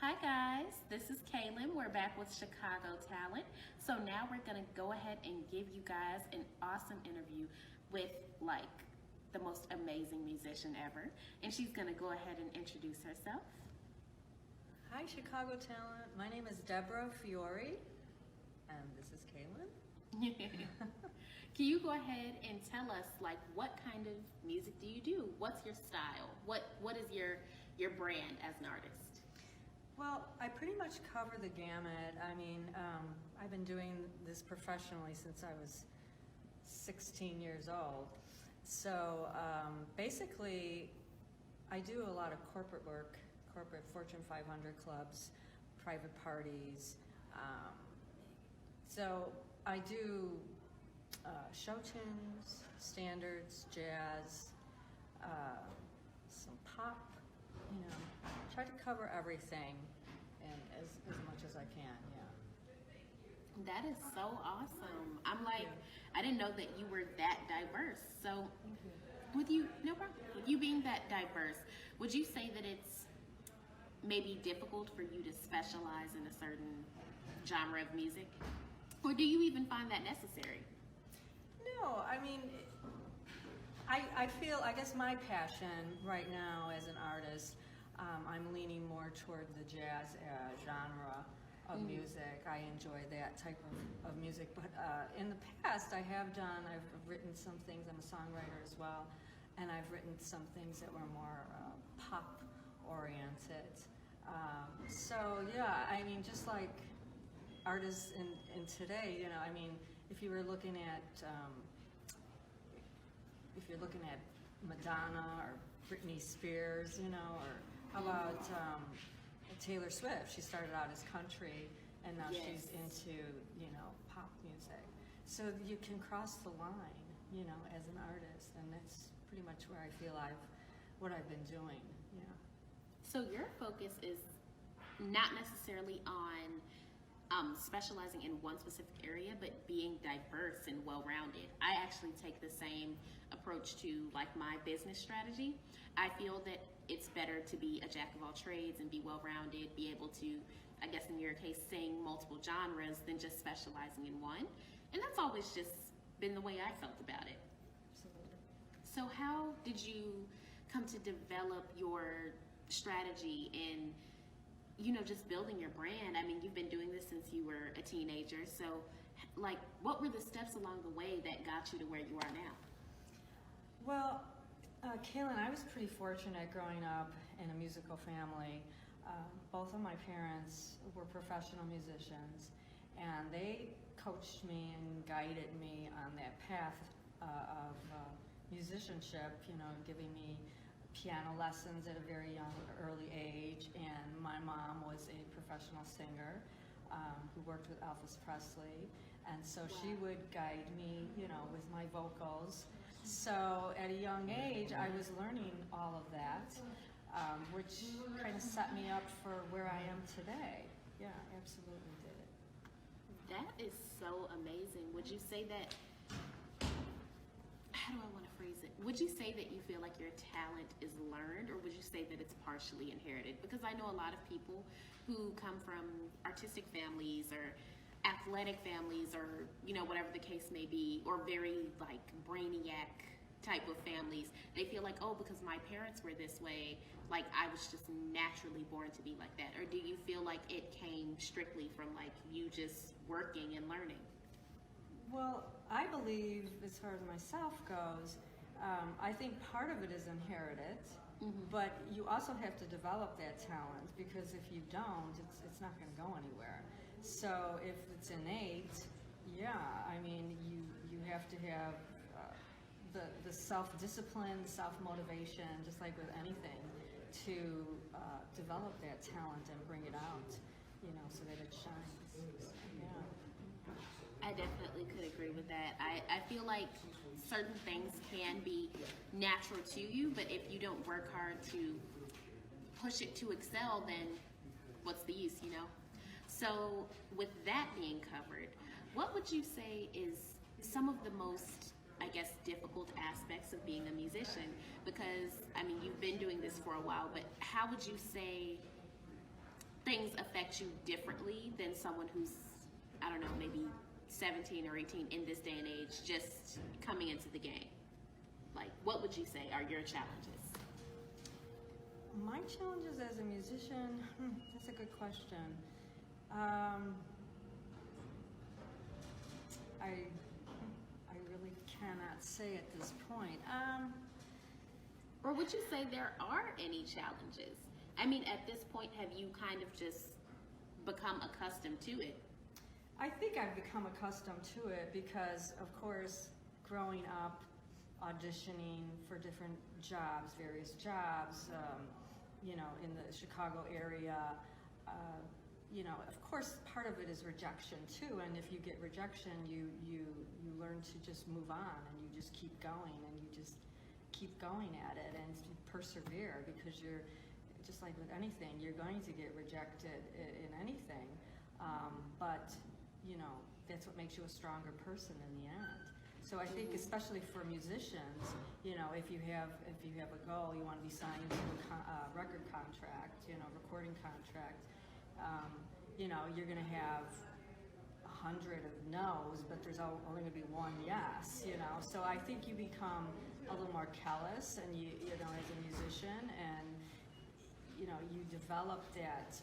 Hi guys, this is Calynn. We're back with Chicago Talent. So now we're gonna go ahead and give you guys an awesome interview with the most amazing musician ever. And she's gonna go ahead and introduce herself. Hi Chicago Talent, my name is Debra Fiore and this is Calynn. Can you go ahead and tell us what kind of music do you do? What's your style? What is your brand as an artist? Well, I pretty much cover the gamut. I mean, I've been doing this professionally since I was 16 years old. So basically, I do a lot of corporate work, corporate Fortune 500 clubs, private parties. So I do show tunes, standards, jazz, some pop, try to cover everything and as much as I can, yeah. That is so awesome. I didn't know that you were that diverse. So with you, no problem. With you being that diverse, would you say that it's maybe difficult for you to specialize in a certain genre of music? Or do you even find that necessary? No, I mean, I guess my passion right now as an artist, I'm leaning more toward the jazz genre of music. I enjoy that type of music, but in the past I've written some things, I'm a songwriter as well, and I've written some things that were more pop oriented. So yeah, I mean, just like artists in today, I mean, if you're looking at Madonna or Britney Spears, or how about Taylor Swift? She started out as country and now she's into, pop music. So you can cross the line, as an artist, and that's pretty much where I feel what I've been doing, yeah. So your focus is not necessarily on specializing in one specific area, but being diverse and well-rounded. I actually take the same approach to my business strategy. I feel that it's better to be a jack of all trades and be well-rounded, be able to, I guess in your case, sing multiple genres than just specializing in one. And that's always just been the way I felt about it. Absolutely. So how did you come to develop your strategy in just building your brand? I mean, you've been doing this since you were a teenager. So, what were the steps along the way that got you to where you are now? Well, Calynn, I was pretty fortunate growing up in a musical family. Both of my parents were professional musicians, and they coached me and guided me on that path of musicianship, giving me piano lessons at a very young, early age, and my mom was a professional singer who worked with Elvis Presley, and so she would guide me, with my vocals. So at a young age, I was learning all of that, which kind of set me up for where I am today. Yeah, absolutely did. That is so amazing. Would you say that, how do I want to phrase it? Would you say that you feel like your talent is learned, or would you say that it's partially inherited? Because I know a lot of people who come from artistic families or athletic families or, whatever the case may be, or very brainiac type of families. They feel like, oh, because my parents were this way, I was just naturally born to be like that. Or do you feel like it came strictly from you just working and learning? Well, I believe, as far as myself goes, I think part of it is inherited, but you also have to develop that talent, because if you don't, it's not going to go anywhere. So if it's innate, yeah, I mean, you have to have the self-discipline, self-motivation, just like with anything, to develop that talent and bring it out, so that it shines. Yeah. I definitely could agree with that. I feel like certain things can be natural to you, but if you don't work hard to push it to excel, then what's the use, So with that being covered, what would you say is some of the most, I guess, difficult aspects of being a musician? Because, I mean, you've been doing this for a while, but how would you say things affect you differently than someone who's, I don't know, maybe 17 or 18 in this day and age, just coming into the game? Like, what would you say are your challenges? My challenges as a musician, that's a good question. I really cannot say at this point. Or would you say there are any challenges? I mean, at this point, have you kind of just become accustomed to it? I think I've become accustomed to it because, of course, growing up, auditioning for different jobs, various jobs, in the Chicago area, of course, part of it is rejection too. And if you get rejection, you learn to just move on and you just keep going and you just keep going at it and you persevere, because you're just like with anything, you're going to get rejected in anything. But that's what makes you a stronger person in the end. So I think, especially for musicians, if you have a goal, you want to be signed to a record contract, recording contract. You're going to have 100 of no's, but there's only going to be one yes. So I think you become a little more callous, and as a musician, and you develop that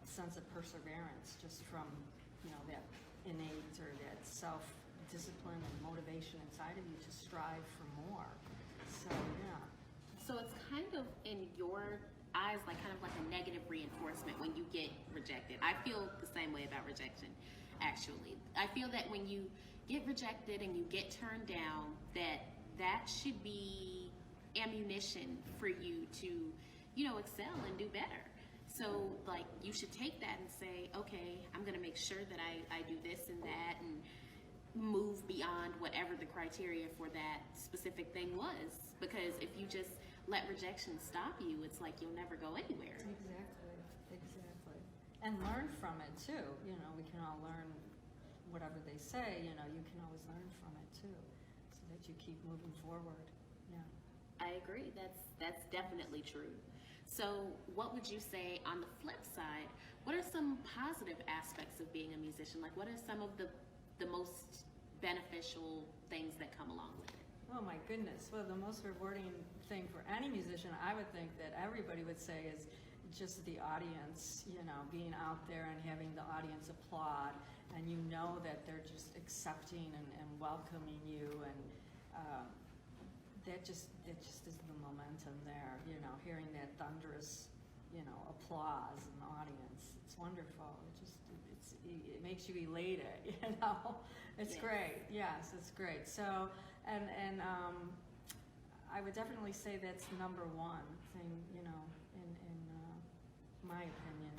sense of perseverance just from that innate or that self-discipline and motivation inside of you to strive for more. So yeah. So it's kind of in your eyes like kind of like a negative reinforcement when you get rejected. I feel the same way about rejection, actually. I feel that when you get rejected and you get turned down, that should be ammunition for you to, excel and do better. So, like, you should take that and say, okay, I'm going to make sure that I do this and that and move beyond whatever the criteria for that specific thing was. Because if you just let rejection stop you, it's like you'll never go anywhere. Exactly. And learn from it, too. We can all learn whatever they say, you can always learn from it, too, so that you keep moving forward. Yeah. I agree. That's definitely true. So what would you say on the flip side? What are some positive aspects of being a musician? Like, what are some of the most beneficial things that come along with it? Oh my goodness. Well, the most rewarding thing for any musician, I would think that everybody would say, is just the audience, being out there and having the audience applaud, and that they're just accepting and welcoming you, and that just is the momentum there, hearing that thunderous, applause in the audience. It's wonderful. It makes you elated, It's Yes. great. Yes, it's great. So, and I would definitely say that's number one thing, in my opinion,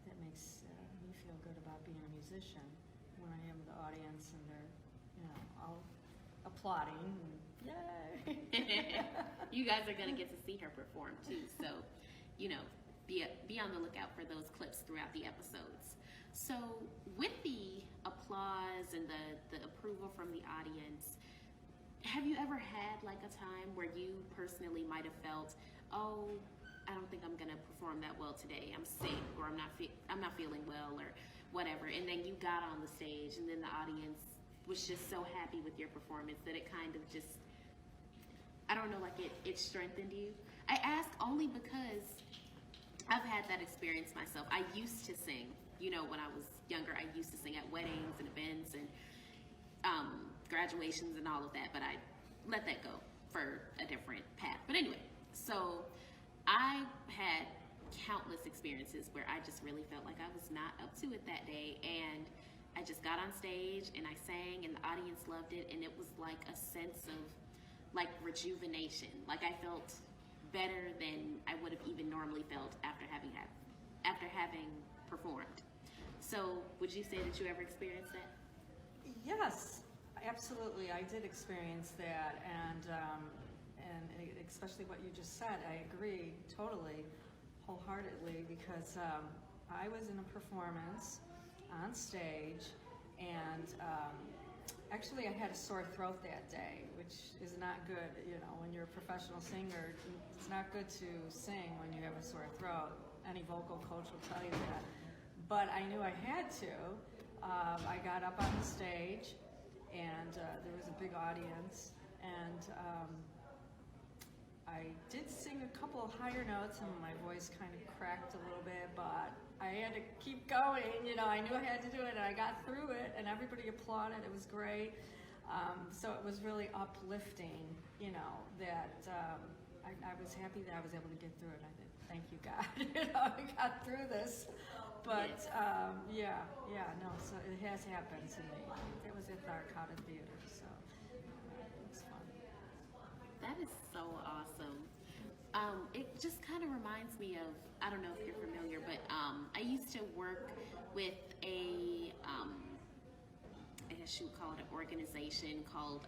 that makes me feel good about being a musician, when I have the audience and they're, all applauding. And, yay! You guys are going to get to see her perform too, so be on the lookout for those clips throughout the episodes. So with the applause and the approval from the audience, have you ever had like a time where you personally might have felt, oh, I don't think I'm going to perform that well today, I'm sick, or I'm not feeling well, or whatever, and then you got on the stage and then the audience was just so happy with your performance that it kind of just, I don't know, like it strengthened you? I ask only because I've had that experience myself. I used to sing, when I was younger. I used to sing at weddings and events and graduations and all of that, but I let that go for a different path. But anyway, so I had countless experiences where I just really felt like I was not up to it that day, and I just got on stage and I sang and the audience loved it, and it was like a sense of like rejuvenation. Like I felt better than I would have even normally felt after having performed. So would you say that you ever experienced that? Yes, absolutely. I did experience that, and especially what you just said. I agree totally, wholeheartedly, because I was in a performance on stage, and actually I had a sore throat that day, which is not good. When you're a professional singer, it's not good to sing when you have a sore throat. Any vocal coach will tell you that. but I knew I had to. I got up on the stage, and there was a big audience, and I did sing a couple of higher notes, and my voice kind of cracked a little bit, but I had to keep going. I knew I had to do it, and I got through it, and everybody applauded. It was great. So it was really uplifting, that I was happy that I was able to get through it. I did. Thank you, God. I got through this. But so it has happened to me. It was at the Arcada Theater, so it was fun. That is so awesome. It just kind of reminds me of, I don't know if you're familiar, but I used to work with I guess you would call it an organization called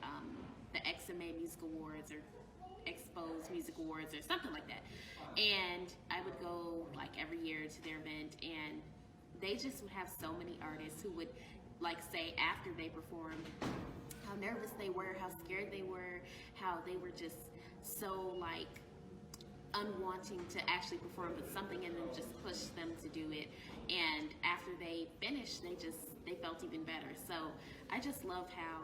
the XMA Music Awards or Expose Music Awards or something like that. And I would go like every year to their event, and they just would have so many artists who would like say after they performed how nervous they were, how scared they were, how they were just so like unwanting to actually perform, but something in them just pushed them to do it. And after they finished, they felt even better. So I just love how,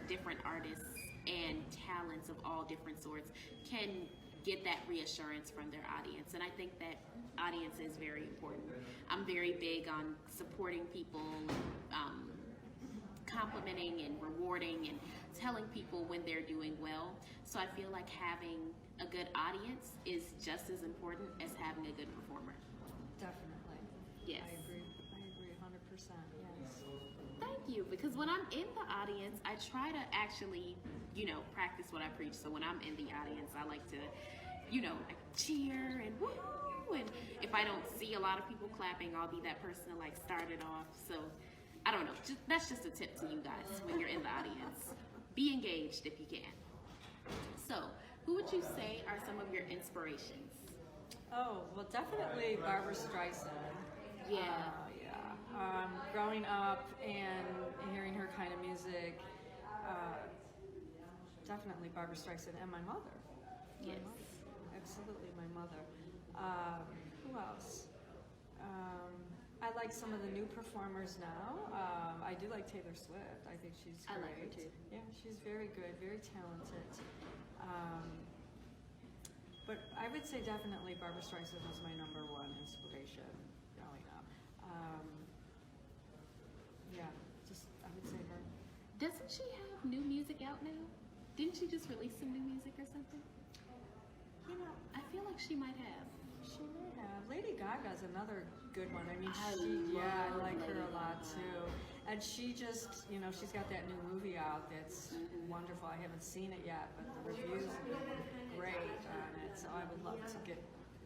different artists and talents of all different sorts can get that reassurance from their audience. And I think that audience is very important. I'm very big on supporting people, complimenting and rewarding and telling people when they're doing well. So I feel like having a good audience is just as important as having a good performer. Definitely. Yes. I agree 100%, yes. Thank you, because when I'm in the audience, I try to actually, practice what I preach. So when I'm in the audience, I like to, like cheer and woo. And if I don't see a lot of people clapping, I'll be that person to like start it off. So I don't know. That's just a tip to you guys when you're in the audience. Be engaged if you can. So, who would you say are some of your inspirations? Oh, well, definitely Barbra Streisand. Yeah. Growing up and hearing her kind of music, definitely Barbra Streisand, and my mother. Yes. Absolutely, my mother. Who else? I like some of the new performers now. I do like Taylor Swift. I think she's great. I like her too. Yeah, she's very good, very talented. But I would say definitely Barbra Streisand was my number one inspiration growing up. I would say her. Doesn't she have new music out now? Didn't she just release some new music or something? I feel like she might have. She may have. Lady Gaga's another good one. I mean, I I like love her a Lady lot Gaga. too. And she just, she's got that new movie out that's wonderful. I haven't seen it yet, but the reviews are great on it. So I would love to get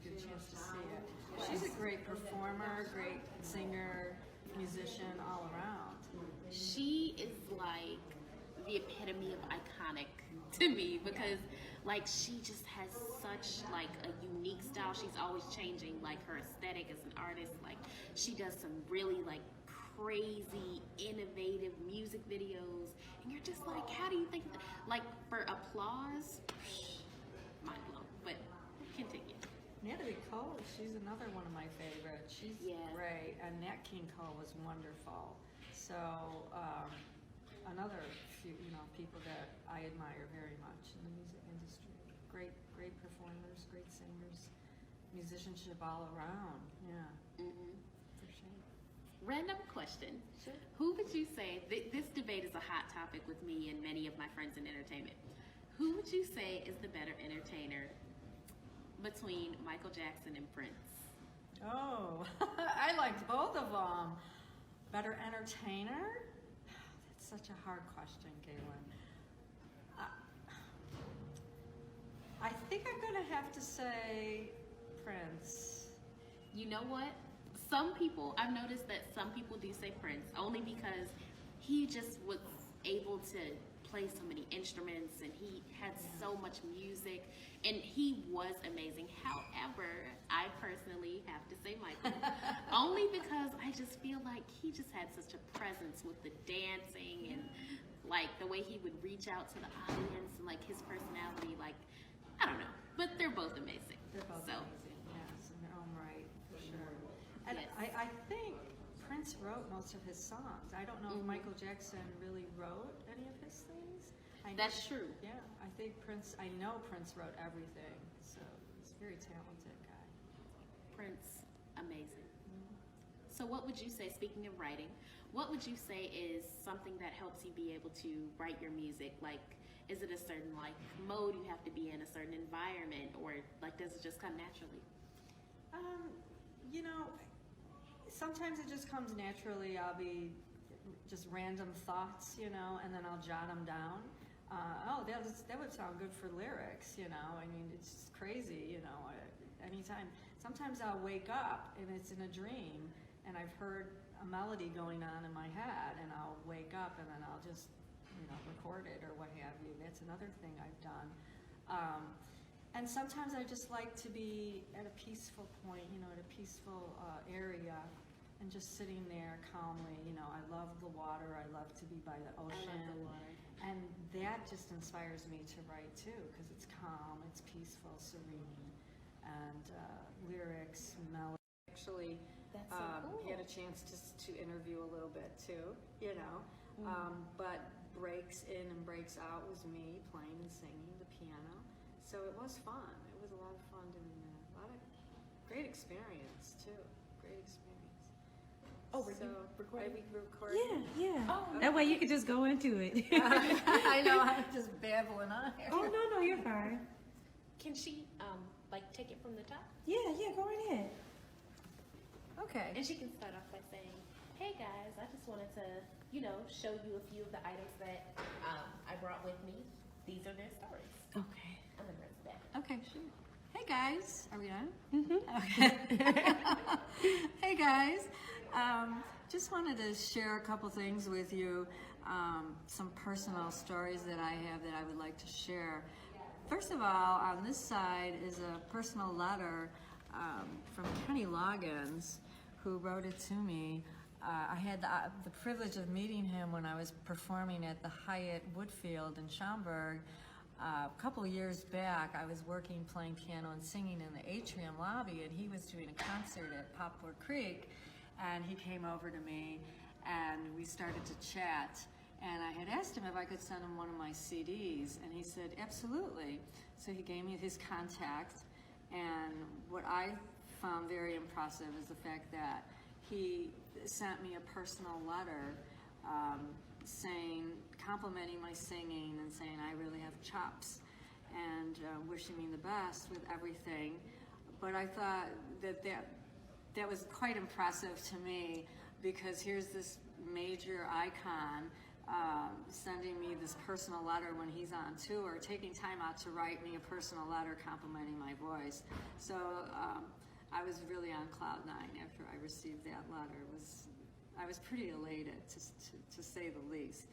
a chance to see it. She's a great performer, great singer, musician, all around. She is like the epitome of iconic to me because like she just has such like a unique style. She's always changing like her aesthetic as an artist. Like she does some really like crazy innovative music videos, and you're just like, how do you think like for applause? Mind blown. But continue. Natalie Cole, she's another one of my favorites. She's great, and Nat King Cole was wonderful. So another few, people that I admire very much in the music industry. Great performers, great singers, musicianship all around. Yeah, for sure. Random question. Sure. Who would you say, this debate is a hot topic with me and many of my friends in entertainment. Who would you say is the better entertainer between Michael Jackson and Prince? Oh, I liked both of them. Better entertainer? That's such a hard question, Calynn. I think I'm going to have to say Prince. You know what? Some people, I've noticed that some people do say Prince only because he just was able to play so many instruments and he had so much music and he was amazing. However, I personally have to say Michael only because I just feel like he just had such a presence with the dancing and like the way he would reach out to the audience and like his personality, like I don't know, but they're both amazing. They're both amazing, yes, in their own right, for sure. And yes. I think Prince wrote most of his songs. I don't know if Michael Jackson really wrote any of his things. That's true. Yeah, I know Prince wrote everything, so he's a very talented guy. Prince, amazing. So what would you say, speaking of writing, what would you say is something that helps you be able to write your music? Like, is it a certain like mode you have to be in, a certain environment, or like does it just come naturally? You know, sometimes it just comes naturally. I'll be just random thoughts, you know, and then I'll jot them down. That would sound good for lyrics, you know. I mean, it's just crazy, you know. Anytime, sometimes I'll wake up and it's in a dream, and I've heard a melody going on in my head, and I'll wake up and then I'll just, you know, record it or what have you. That's another thing I've done. And sometimes I just like to be at a peaceful point, you know, at a peaceful area, and just sitting there calmly. You know, I love the water. I love to be by the ocean. I love the water. And that just inspires me to write too, because it's calm, it's peaceful, serene, and lyrics, melody. Actually, That's so cool. had a chance to interview a little bit too, you know. But breaks in and breaks out was me playing and singing the piano. So it was fun. It was a lot of fun doing that. A lot of great experience too. Great experience. Oh, were you recording? Are we recording? Yeah. Oh, That way you could just go into it. I know, I'm just babbling on here. Oh, no, you're fine. Can she like take it from the top? Yeah, go right ahead. Okay. And she can start off by saying, "Hey guys, I just wanted to, you know, show you a few of the items that I brought with me. These are their stories." Okay. I'm gonna bring it back. Okay, sure. Hey guys, are we on? Mm-hmm. Okay. Hey guys, just wanted to share a couple things with you, some personal stories that I have that I would like to share. First of all, on this side is a personal letter from Kenny Loggins, who wrote it to me. I had the privilege of meeting him when I was performing at the Hyatt Woodfield in Schaumburg. A couple of years back, I was working, playing piano and singing in the atrium lobby, and he was doing a concert at Poplar Creek, and he came over to me, and we started to chat, and I had asked him if I could send him one of my CDs, and he said, absolutely. So he gave me his contact, and what I found very impressive is the fact that he sent me a personal letter complimenting my singing and saying I really have chops, and wishing me the best with everything. But I thought that was quite impressive to me, because here's this major icon sending me this personal letter when he's on tour, taking time out to write me a personal letter complimenting my voice. So I was really on cloud nine after I received that letter. I was pretty elated, to say the least.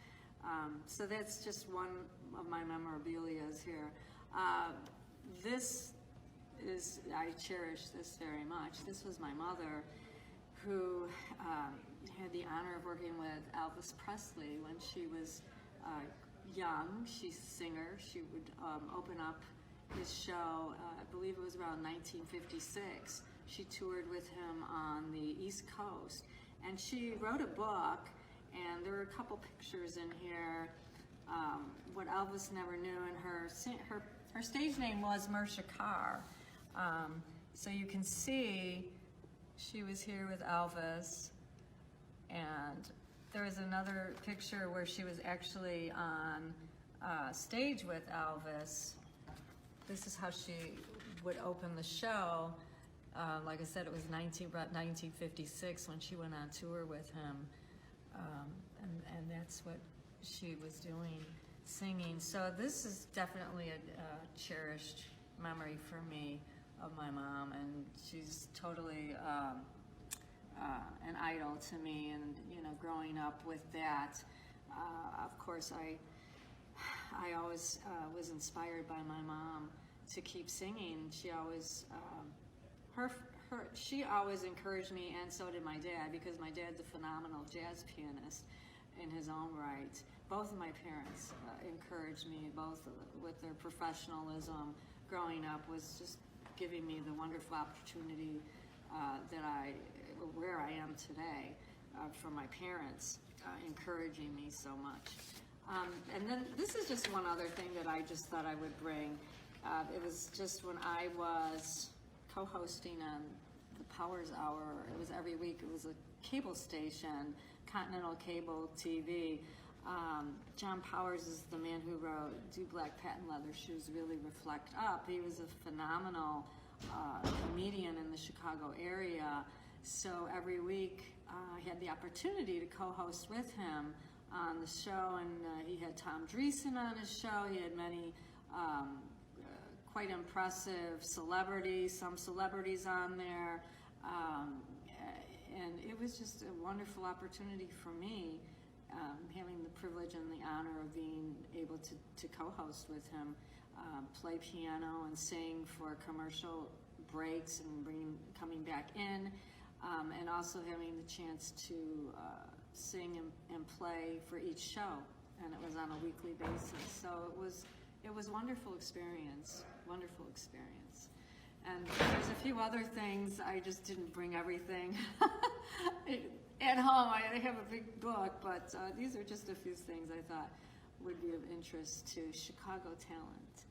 So that's just one of my memorabilias here. This is, I cherish this very much. This was my mother, who had the honor of working with Elvis Presley when she was young. She's a singer. She would open up his show, I believe it was around 1956. She toured with him on the East Coast. And she wrote a book, and there are a couple pictures in here. What Elvis never knew, and her stage name was Mersha Carr. So you can see she was here with Elvis, and there was another picture where she was actually on stage with Elvis. This is how she would open the show. Like I said, it was about 1956 when she went on tour with him, and that's what she was doing, singing. So this is definitely a cherished memory for me of my mom, and she's totally an idol to me. And you know, growing up with that, of course, I always was inspired by my mom to keep singing. She always she always encouraged me, and so did my dad, because my dad's a phenomenal jazz pianist in his own right. Both of my parents encouraged me, both with their professionalism growing up, was just giving me the wonderful opportunity where I am today. from my parents encouraging me so much. And then this is just one other thing that I just thought I would bring. It was just when I was co-hosting on the Powers Hour. It was every week. It was a cable station, Continental Cable TV. John Powers is the man who wrote "Do Black Patent Leather Shoes Really Reflect Up?" He was a phenomenal comedian in the Chicago area. So every week I had the opportunity to co-host with him on the show, and he had Tom Dreesen on his show. He had many quite impressive celebrities, some celebrities on there, and it was just a wonderful opportunity for me, having the privilege and the honor of being able to co-host with him, play piano and sing for commercial breaks and coming back in, and also having the chance to sing and play for each show, and it was on a weekly basis. So it was wonderful experience. And there's a few other things. I just didn't bring everything at home. I have a big book, but these are just a few things I thought would be of interest to Chicago talent.